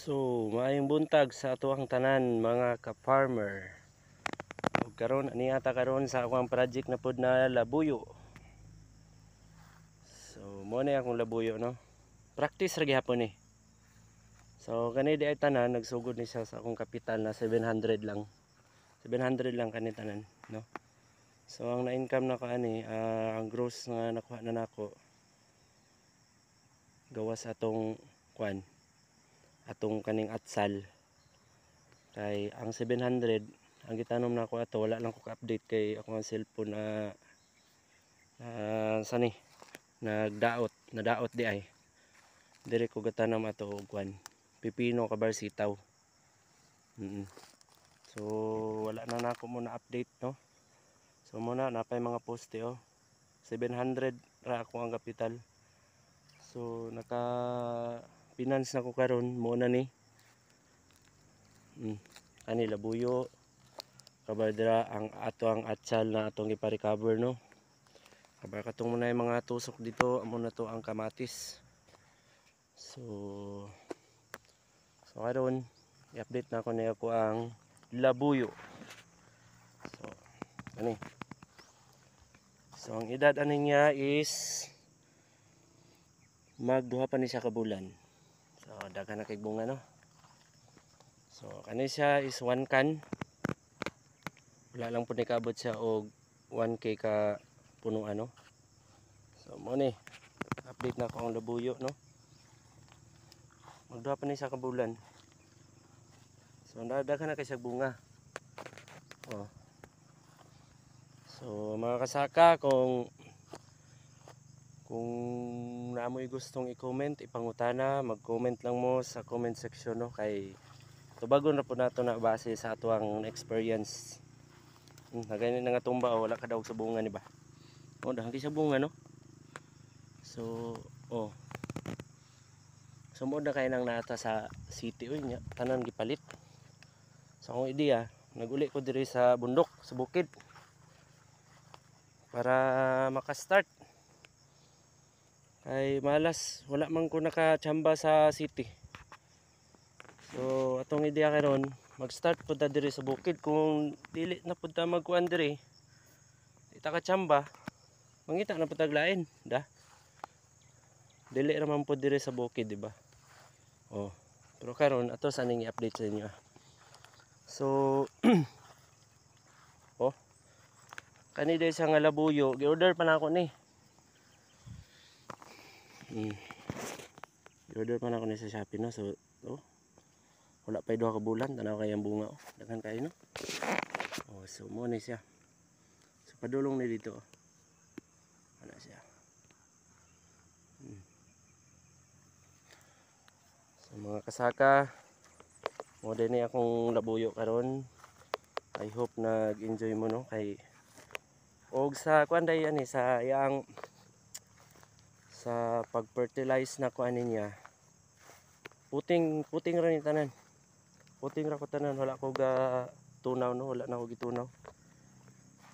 So, maayong buntag sa atuang tanan mga ka-farmer. Ug karon ani ata karon sa akong project na pod na labuyo. So, mo na akong labuyo no. Practice ra gyapon ni. So, kani di ay tanan nagsugod ni siya sa akong kapital na 700 lang. 700 lang kani tanan, no. So, ang na-income na ko ani ang gross nga nakuha na nako gawas atong kwan atong kaning atsal kay ang 700 ang gitanom na ako ato wala lang ko ka-update kay ako ang cellphone na sani nadaot di ay dire ko gatanam ato og kwan pipino kabar sitaw. So wala na nako mo na update no. So muna napay mga poste 700 ra ako ang kapital. So naka finance na ko karon mo na ni ani labuyo kabadra ang ato ang atsal na atong ipa-recover no. Kabar katong muna yung mga tusok dito amo na to ang kamatis. So karon i-update na ko na ako ang labuyo. So ani. So ang edad ani niya is magduha pa ni siya ka bulan. So daghan na kay bunga no. So kani siya is 1 can. Wala lang po ni kaabot siya og 1k ka puno ano. So mo ni update na ko ang labuyo no. Magduha pa ni siya ka bulan. So daghan na kay siya bunga. So mga kasaka kung naamoy gustong i-comment, ipangutana, mag-comment lang mo sa comment section no kay tubagon na po nato na base sa atuang experience. Nagani na nga tumba wala ka daw sa bunga ni ba. Dahang di sa bunga no. So sumod na kay nang nata sa city nya tanan gipalit. So akong ideya, naguli ko diri sa bundok, sa bukid. Para maka-start. Kay malas, wala man ko nakachamba sa city. So atong ideya karon, mag-start pud ta diri sa bukid kung dili na pud ta magkuan diri. Ita ka chamba, mangita na pud taglain, da. Dili ra man pud diri sa bukid, di ba? Pero karon ato sa ning i-update sa inyo. So kani dai sa nga labuyo, gi-order pa na ako ni. Gi-order pa na ako ni sa Shopee no. So wala pa 2 ka bulan tanaw kay ang bunga daghan kayo no. So mo ni siya. So padulong ni dito ana siya. So mga kasaka, mo din ni akong labuyo karon. I hope nag-enjoy mo no kay og sa kuan day ani sa yang sa pag-fertilize na kuan niya. Puting ra ni tanan. Puting ra ko tanan, wala ko ga tunaw no, wala na ko gitunaw.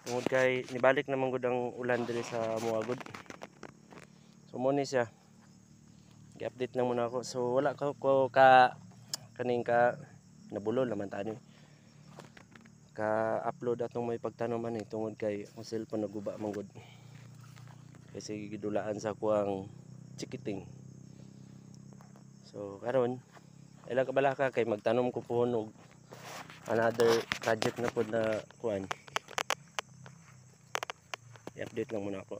Tungod kay nibalik naman gud ang ulan diri sa Muagod. So mo ni siya. Gi-update lang muna ako. So wala ko kaning ka nabulol naman tani. Ka-upload atong may pagtanoman ni tungod kay ang cellphone naguba man gud. Kasi gidulaan sa kuang chikiting. So karon ilang kabalaka kay magtanom ko po og another project na pod na kuan. I-update lang muna ako.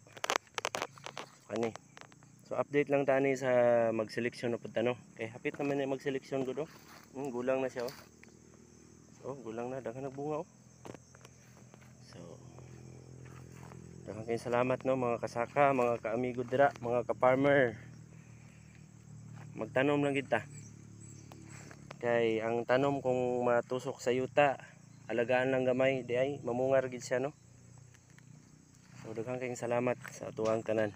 Kani. So update lang tani sa mag-selection na pod tano. Kay hapit naman ni mag-selection gud gulang na siya gulang na daghan nagbunga So daghan kay salamat no mga kasaka, mga kaamigo dira, mga ka-farmer. Magtanom lang kita. Kay ang tanom kung matusok sa yuta, alagaan lang gamay di ay mamungar gid siya no. So daghang kayong salamat sa atuang tanan.